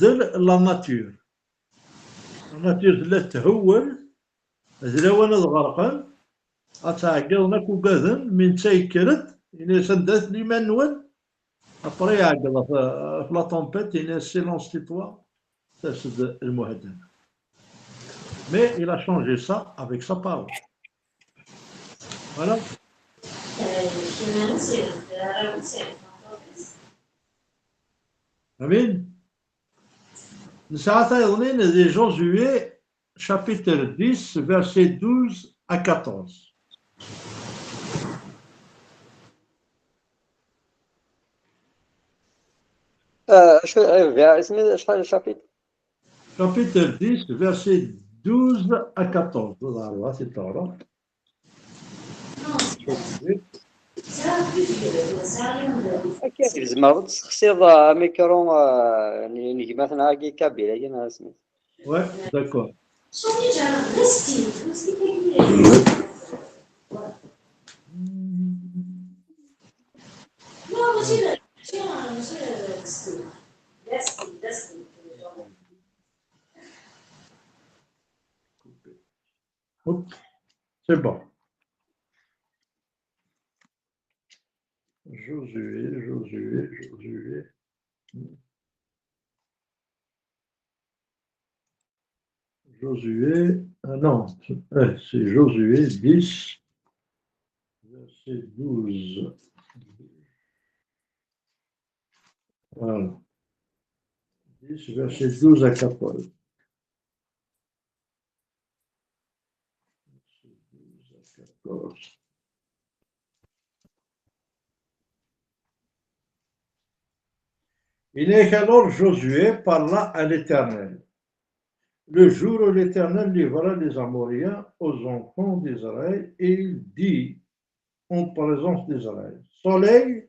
la nature. La nature, de l'être, زلاونا الغرقان أتعقلنا كوكاذن من تايكرت إني سندات لي منول أبري يعقل في لا طومبيت إني سيلونس تيتوا تسد المهدد. Mais il a changé ça avec sa parole. Voilà. Amen. نساعتها يظنين ذي Josué chapitre 10 versets 12 à 14. Chapitre 10 versets 12 à 14. Voilà, c'est Torah. زعما تخصيض ميكرو يعني مثلا هاكي كابيلا كاين اسمي. Ouais, d'accord. C'est bon. Josué. Non, c'est Josué 10, verset 12. Voilà. 10, verset 12 à 14. Il est qu'alors Josué parla à l'Éternel. Le jour où l'Éternel livra les Amoréens aux enfants d'Israël, et il dit en présence d'Israël, Soleil,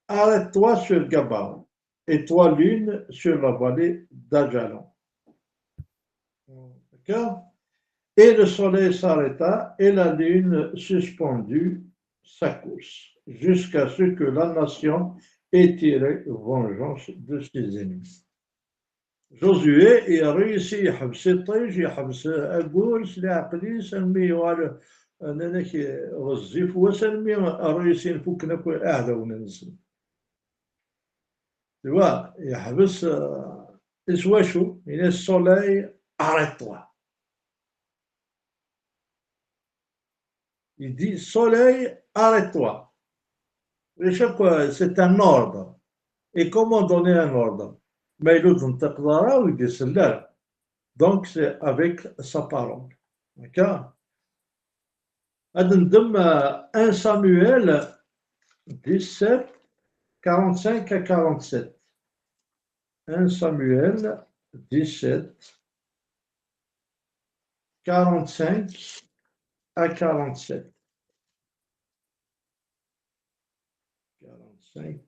arrête-toi sur Gabaon, et toi lune sur la vallée d'Ajalon. D'accord? Et le soleil s'arrêta, et la lune suspendit sa course, jusqu'à ce que la nation ait tiré vengeance de ses ennemis. Josué a réussi à يحبس الطيش يحبس الجورس العقلي سلمي وعلى أننا غزيف وسلمي رئيسي نفك نكو أعلى وننزل Tu vois, يحبس إسواشو il est soleil arrête-toi. Il dit soleil arrête-toi. C'est un ordre. Et comment donner un ordre? Mais il dit donc c'est avec sa parole. D'accord? Adendem 1 Samuel 17, 45 à 47. 1 Samuel 17, 45 à 47. 45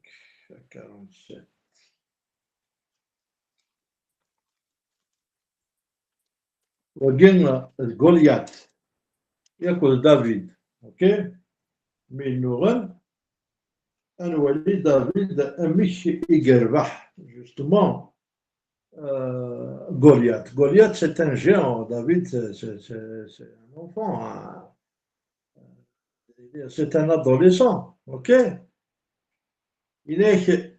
à 47. وجينا Goliath. ياكل دافيد. اوكي؟ من نغن نولي دافيد مش يقربح justement Goliath. Goliath, c'est un géant. David, c'est un enfant. Hein. C'est un adolescent. OK? Il est.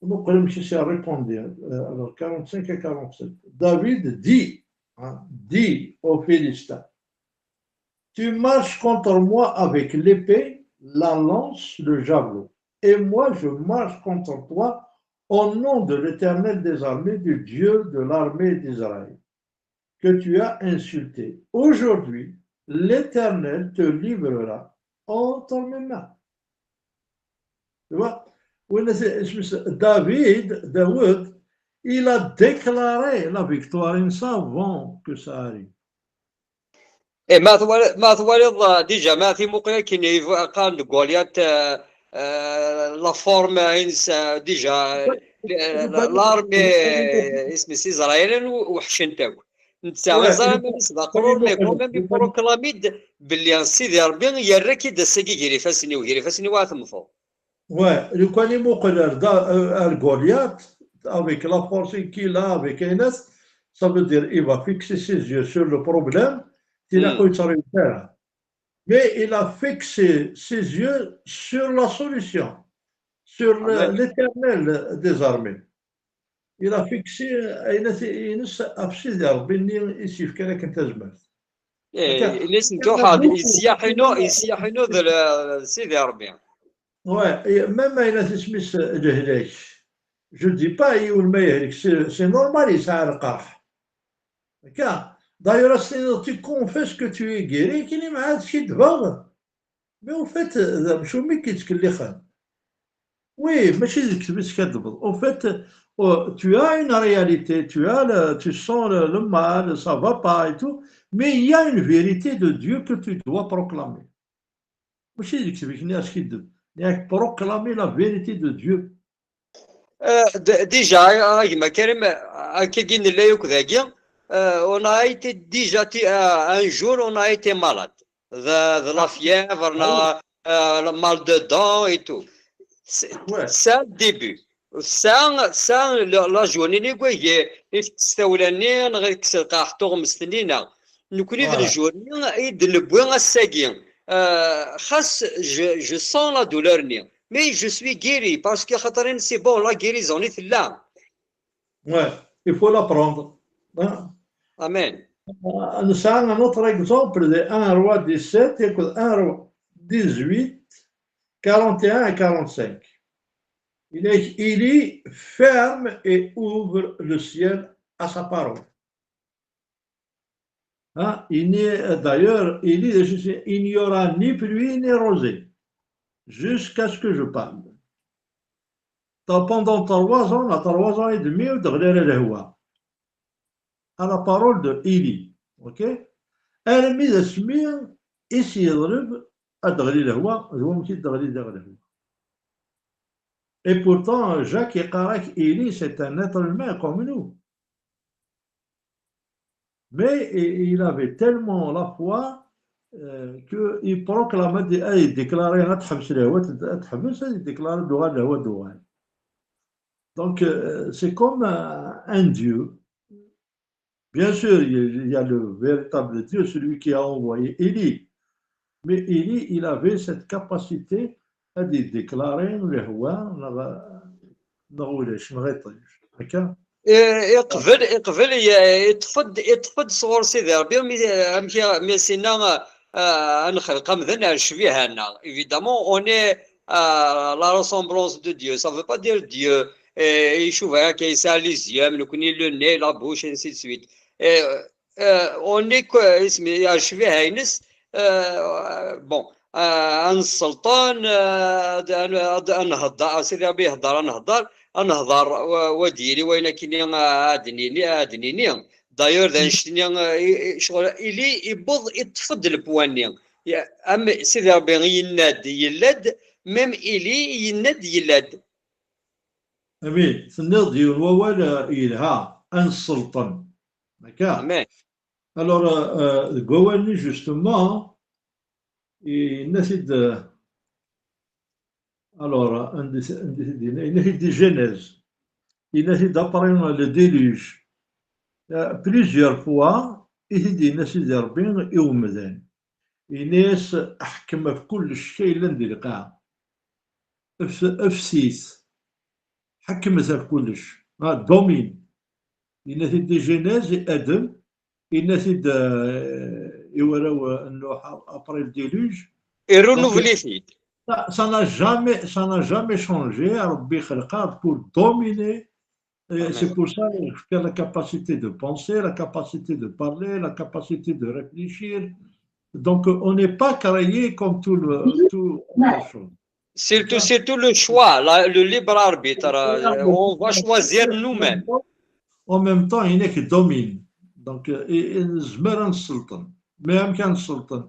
Donc, je vais répondre. Alors, 45 et 47. David dit, hein, dit aux Philistins, tu marches contre moi avec l'épée, la lance, le javelot. Et moi, je marche contre toi au nom de l'Éternel des armées, du Dieu de l'armée d'Israël, que tu as insulté. Aujourd'hui, l'Éternel te livrera entre mes mains. Tu vois? David, il a déclaré la victoire avant que ça arrive. إيه ما توالد ديجا ما في موقع كي قال غوليات لا فورم ديجا لارمي اسمي إسرائيل وحشنتاو نتا زعما نسبقرو مي كوميم بروكلاميد باللي سيدي ربي يراكي داسكي كيري فاسني واثمفو. Ouais, le Goliath, avec la force qu'il a, avec Enes, ça veut dire qu'il va fixer ses yeux sur le problème, il a mais il a fixé ses yeux sur la solution, sur l'Éternel des armées. Il a fixé Enes أبشي ربي يسيف كذا تزمت. الناس نتوحد يسيحينو سيدي ربي. Ouais, et même Enes Smith جهليش. Je ne dis pas c'est normal, il s'est d'ailleurs, tu confesses que tu es guéri, qu'il est malade, mais en fait, oui, mais en fait, tu as une réalité, tu sens le mal, ça va pas et tout, mais il y a une vérité de Dieu que tu dois proclamer. Il y a proclamer la vérité de Dieu. Déjà, on a été déjà un jour, on a été malade. De la fièvre, le mal de dents et tout. C'est le début. Sans la journée, je sens la douleur. Mais je suis guéri parce que c'est bon, la guérison est là. Ouais, il faut l'apprendre. Hein? Amen. Nous avons un autre exemple de 1 roi 17 et 1 roi 18, 41 et 45. Il est ferme et ouvre le ciel à sa parole. Hein? D'ailleurs, il n'y aura ni pluie ni rosée jusqu'à ce que je parle. Pendant 3 ans, 3 ans et demi, à la parole de Élie. Ok? Et pourtant, Jacques Ekarak Élie, c'est un être humain comme nous. Mais il avait tellement la foi qu'il proclamait, il déclarait, il déclarait. Donc, c'est comme un Dieu. Bien sûr, il y a le véritable Dieu, celui qui a envoyé Élie. Mais Élie, il avait cette capacité à déclarer le roi. نغولاش نغيطيش هكا. يقبل يطفد صغور سيدي ربي مي سينا نخلق مثلا شبيه لنا évidemment on est la ressemblance de Dieu, ça veut pas dire Dieu يشوف هكا يسال لي يام لو كوني لو ني لا بوش انسي دو سويت on est اسمي شبيه ينس بون السلطان نهضر سيدي ربي نهضر وديري وين كاين ادنيني دايور ذا نشتني شغل الي يبوض يتفض البواني ام سيدي ربي يناد يلاد ميم الي يناد يلاد. امين تنض يوال يلها ان السلطان هكا. امين. الور كوالني جوستومون الناس alors, il y a des Genèse, il y a d'après le déluge. Plusieurs fois, il y a des arbres et umdan. الناس أحكم في كل شيء لندي القاع أفسيس حكمت في كلش دومين. الناس دي جينيز آدم الناس يوراو أنه أبري الديلوج يرونوفلي فيد. Ça n'a jamais changé. Rabbi Khalqa pour dominer. C'est pour ça qu'il a la capacité de penser, la capacité de parler, la capacité de réfléchir. Donc, on n'est pas créé comme tout autre chose. Surtout le choix, le libre arbitre. On va choisir nous-mêmes. En même temps, il n'est qui domine. Donc, il un sultan. Mais même qu'un sultan.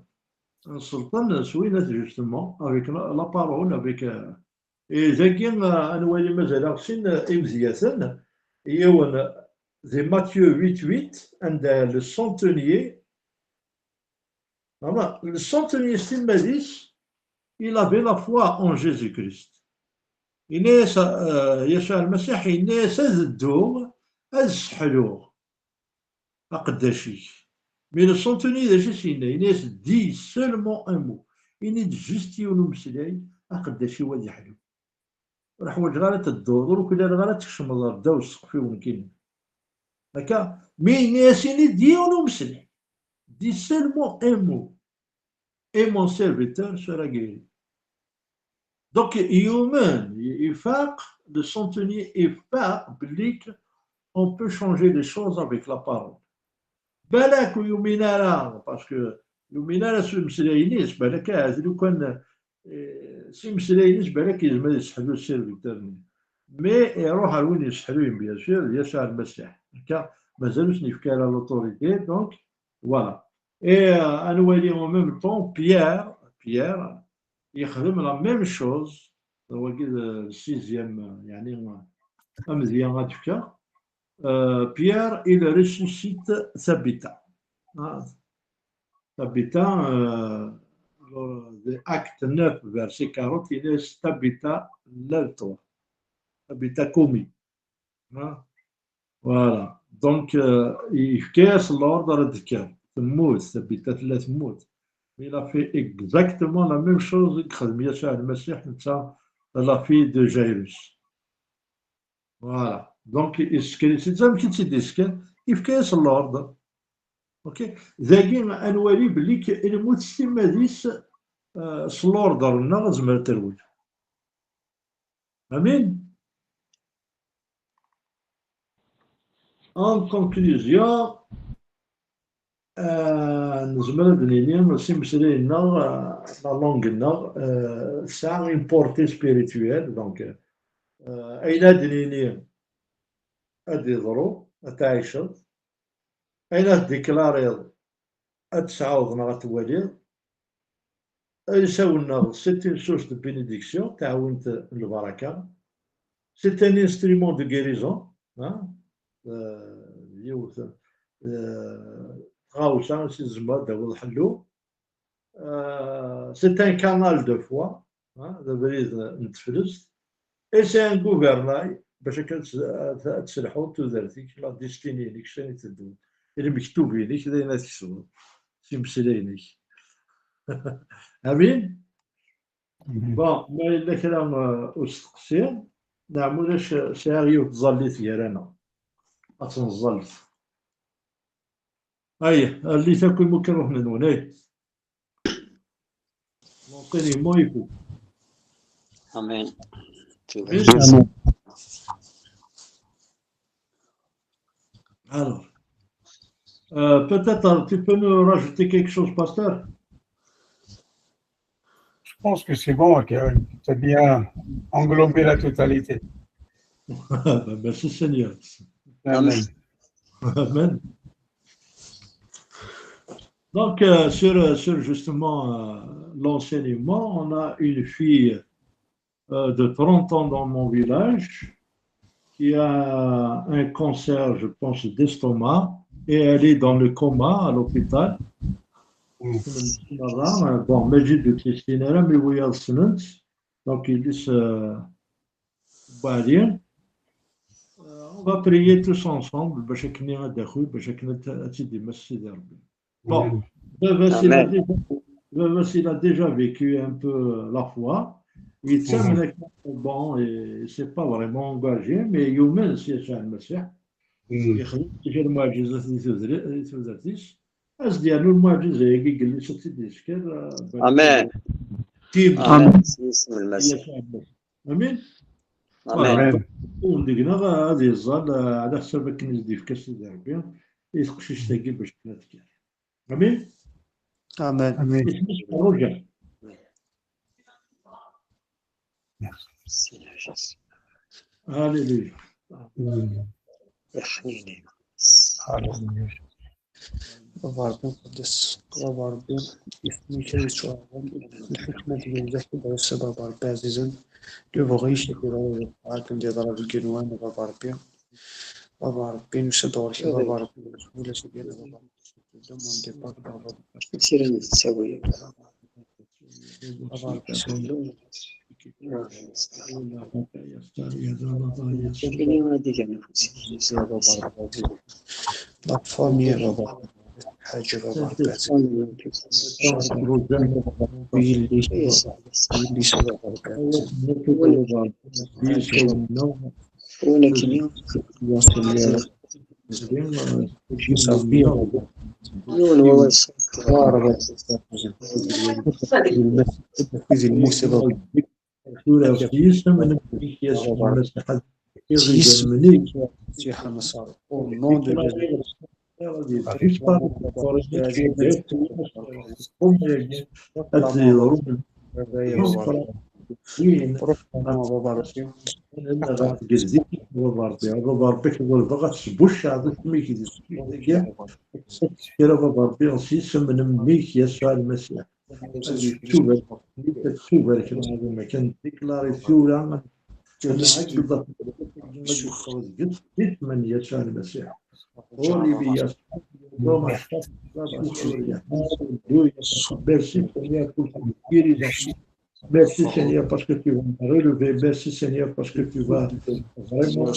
Un sultan, c'est justement avec la parole, avec. Et Zaki, Anouali Mazalaksin, Imziasen, et c'est Matthieu 8:8, le centenier. Le centenier Stilmadis, il avait la foi en Jésus-Christ. Il est Yeshua al-Masih, il est 16 doum, 16 halour, Aqdashi. Mais le centenier de Jésus, il dit seulement un mot. Il est juste Younumsilay, Aqdashi wa Dihalou. راح غالة الدور وكذا غالة تكشم الدور السقفي ومكين هكا. مي ناسيني ديونو مسلي دي سيلمون ان مو اي مون سيرفيتور سورا غيري. دونك يومان يفاق لو سونتوني يفاق بليك اون بو شونجي لي شوز افيك لا بارول. بالك يومينا راه باسكو يومينا راه سو مسلاينيس بالك لو كان سي مسلاينيس بالك يزمر يسحلو السيرفيتور مي يروح لوين يسحلوين بيان سور يسعى المسيح هكا مازالوش نفكا على لوطوريتي. دونك فوالا اي انوالي اون ميم طون بيير يخدم لا ميم شوز هو السيزيام يعني مزيان غاتفكا. بيير il ressuscite Tabitha. Tabitha Acte 9, verset 40, il est Tabitha, lève-toi. Tabitha commis. Voilà. Donc, il casse l'ordre de cœur. Tabitha, il a fait exactement la même chose que le Messie, la fille de Jairus. Voilà. Donc, c'est ça qui se dit, il casse l'ordre. Ok. Zagin, un wali, blik, il est moutimadis. سلوردر النغز ما تروج. امين. en conclusion نزمر دنيا سي مسلينا لا لونغ سا une portée spirituelle. donc اين دنيا ادي يضرو تعيشوا اين ديكلاري اتسعود غتولي c'est une source de bénédiction, c'est un instrument de guérison, c'est un canal de foi, et c'est un gouvernail باش تسلحوا تودرتيك لا ديستيني ليك شنو تدو اللي مكتوب ليك دايما تكسبوا سي مسلينيك. امين. بون ما الا كلام استقسيم نعم ولاش ساغيو تظليت غير أتنظلت. اللي تاكل ممكن نروح من هنا. نعطيني مويكو. Amen. Amen. Alors, peut-être tu peux nous rajouter quelque chose, pasteur? Je pense que c'est bon, Karim. Tu as bien englobé la totalité. Merci Seigneur. Amen. Amen. Donc, sur justement l'enseignement, on a une fille de 30 ans dans mon village qui a un cancer, je pense, d'estomac et elle est dans le coma à l'hôpital. Bon, Majid de Christine, mais oui, donc ils disent, on va prier tous ensemble. Bon, Vassil a déjà vécu un peu la foi. Il sait bon, et c'est pas vraiment engagé, mais il y a aussi un message. يخرج المعجزات اللي تفزاتيش اش ديالو المعجزه هي قال لي شفتي ديشكر Amen. كيم Amen. باسم المسيح. امين Amen. وديكنا غادي يزال على حساب كنز دي في كاس الدربي يسقشي تاكي باش نتكلم امين آمين. رجع هاليلويا يحييني. Baba Rabbim Kudüs, Baba Rabbim ismini Yeshua, الحكمة بالله بس Baba Rabbim azizim, تبغي شيء كذا عارفين ده ضرب الجنوان Baba Rabbim, Baba Rabbim يسدور شيء Baba Rabbim ولا شيء كذا Baba دمون ده Baba Rabbim كثير تسوي. Baba Rabbim la famille Baba حاجة Baba Rabbim ولكن Merci Seigneur parce que tu vas me relever. Merci Seigneur parce que tu vas vraiment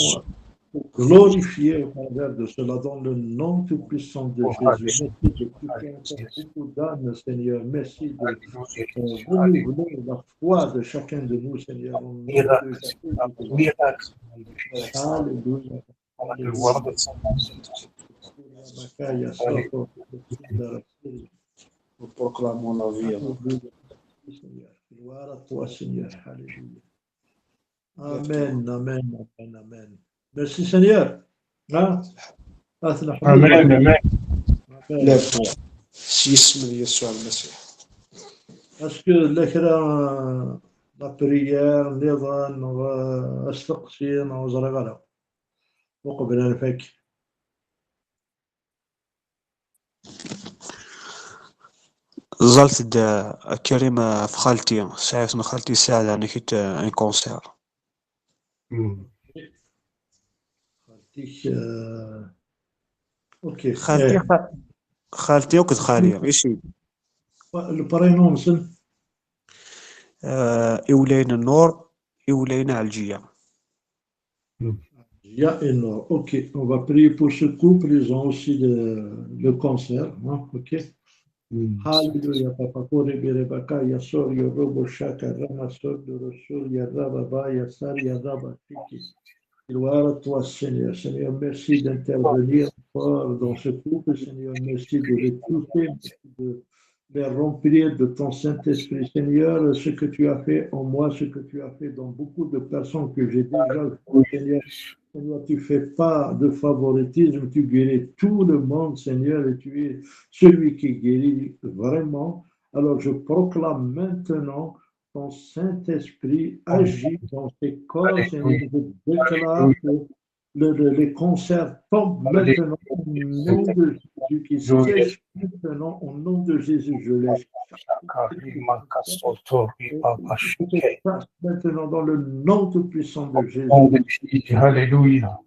glorifier au travers de cela dans le nom tout puissant de Jésus. Merci de toucher beaucoup d'âmes, Seigneur. Merci de renouveler la foi de chacun de nous, Seigneur. Alléluia. Nous proclamons la vie. Seigneur. Gloire à toi, Seigneur. Alléluia. Amen, amen, amen, amen. Merci, Seigneur. Hein? Amen, amen. Lève-toi. اسم يسوع المسيح. Est-ce que la prière, نظن واستقسيم وزرقاء وقبل الفك زلت كريمة في خالتي ساعة من خالتي ساعة أنا كنت ان كونسير خالتيك اوكي خالتي وكنت خالية ايشي البرينوم سن إولين النور إولين علجية Gia et Nord. Ok, on va prier pour ce couple. Ils ont aussi le cancer. Hein? Ok. Hallelujah, Papa. Kore berebaka, yasor, yorobo, shaka, ramasor, dorosor, yarababa, yasar, yaraba, tiki. Gloire à toi, Seigneur. Seigneur, merci d'intervenir fort dans ce couple. Seigneur, merci de les toucher, merci de les remplir de ton Saint-Esprit. Seigneur, ce que tu as fait en moi, ce que tu as fait dans beaucoup de personnes que j'ai déjà vues, Seigneur. Seigneur, tu ne fais pas de favoritisme, tu guéris tout le monde, Seigneur, et tu es celui qui guérit vraiment. Alors je proclame maintenant ton Saint-Esprit agit dans ces corps, Seigneur. Je déclare que les cancers tombent maintenant au nom de Jésus, qui cessent maintenant au nom de Jésus. Je les maintenant dans le nom tout-puissant de Jésus. Alléluia.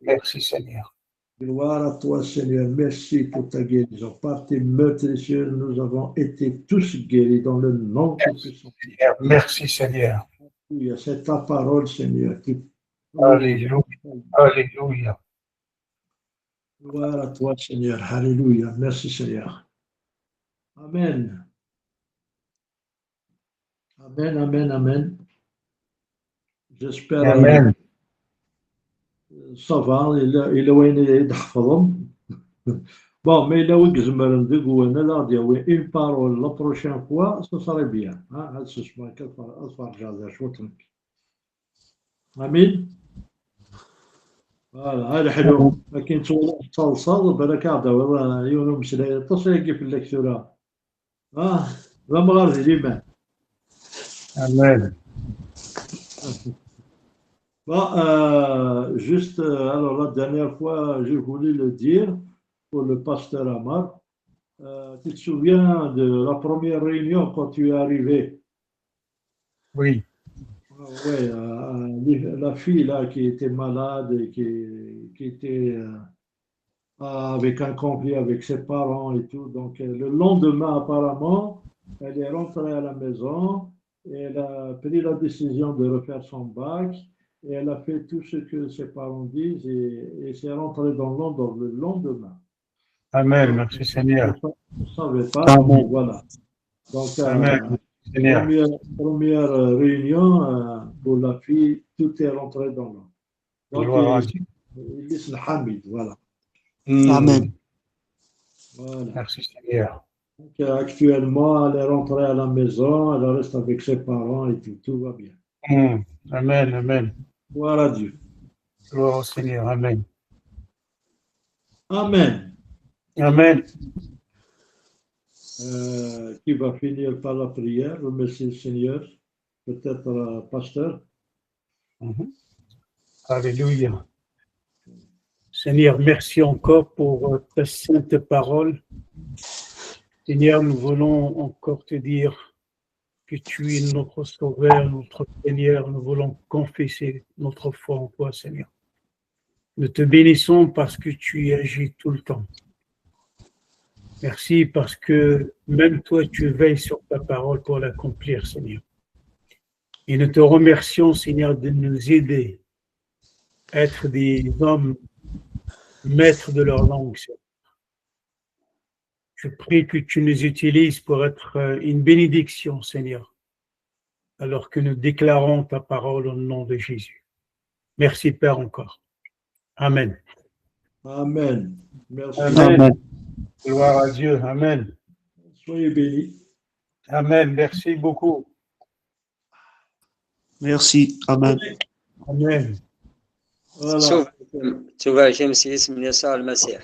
Merci Seigneur. Gloire à toi, Seigneur. Merci pour ta guérison. Par tes meurtrissures, nous avons été tous guéris dans le nom tout-puissant. Merci Seigneur. C'est ta parole, Seigneur. Alléluia. Alléluia. Gloire à toi, Seigneur. Alléluia. Merci, Seigneur. Amen. Amen, amen, amen. J'espère. Amen. Ça va, il est où il est bon, mais là où il est une parole la prochaine fois, ça serait bien. Amen. Voilà, هذا حلو. لكن تصل بركاته والله يوم مسلي تصيق في اللكتورة. لما غير الإيمان. Amen. Bon, juste, alors la dernière fois, je voulais le dire pour le pasteur Amar. Tu te souviens de la première réunion quand tu es arrivé? Oui. Oui, la fille là qui était malade et qui était avec un conflit avec ses parents et tout. Donc le lendemain, apparemment, elle est rentrée à la maison et elle a pris la décision de refaire son bac et elle a fait tout ce que ses parents disent et c'est rentrée dans Londres le lendemain. Amen, merci Seigneur. Je ne savais pas, mais voilà. Donc, Amen. Première réunion pour la fille, tout est rentré dans l'ordre. Donc, il est le Hamid, voilà. Amen. Voilà. Merci Seigneur. Donc, actuellement, elle est rentrée à la maison, elle reste avec ses parents et tout va bien. Amen, amen. Gloire à Dieu. Gloire au Seigneur, amen. Amen. Amen. Qui va finir par la prière, remercier le Seigneur, peut-être pasteur. Alléluia. Seigneur, merci encore pour ta sainte parole. Seigneur, nous voulons encore te dire que tu es notre Sauveur, notre Seigneur. Nous voulons confesser notre foi en toi, Seigneur. Nous te bénissons parce que tu agis tout le temps. Merci parce que même toi, tu veilles sur ta parole pour l'accomplir, Seigneur. Et nous te remercions, Seigneur, de nous aider à être des hommes maîtres de leur langue, Seigneur. Je prie que tu nous utilises pour être une bénédiction, Seigneur, alors que nous déclarons ta parole au nom de Jésus. Merci, Père, encore. Amen. Amen. Merci. Amen. Gloire à Dieu. Amen. Soyez bénis. Amen. Merci beaucoup. Merci. Amen. Amen. Voilà. شوف شمس اسم يسوع المسيح.